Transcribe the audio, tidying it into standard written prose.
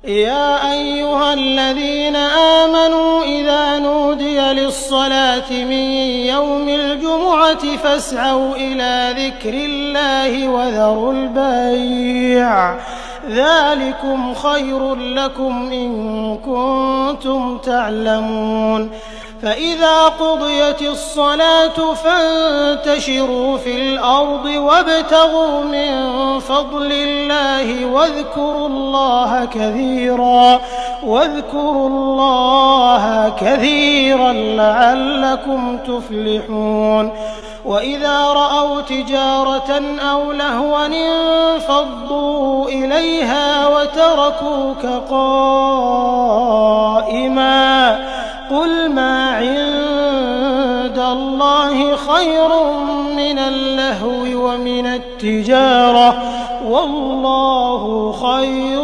يا أيها الذين آمنوا إذا نودي للصلاة من يوم الجمعة فاسعوا إلى ذكر الله وذروا البيع ذلكم خير لكم إن كنتم تعلمون فإذا قضيت الصلاة فانتشروا في الأرض وابتغوا من فضل الله واذكروا الله كثيرا لعلكم تفلحون وإذا رأوا تجارة أو لهوا انفضوا إليها وتركوك قائما قل ما عند الله خير من اللهو ومن التجارة والله خير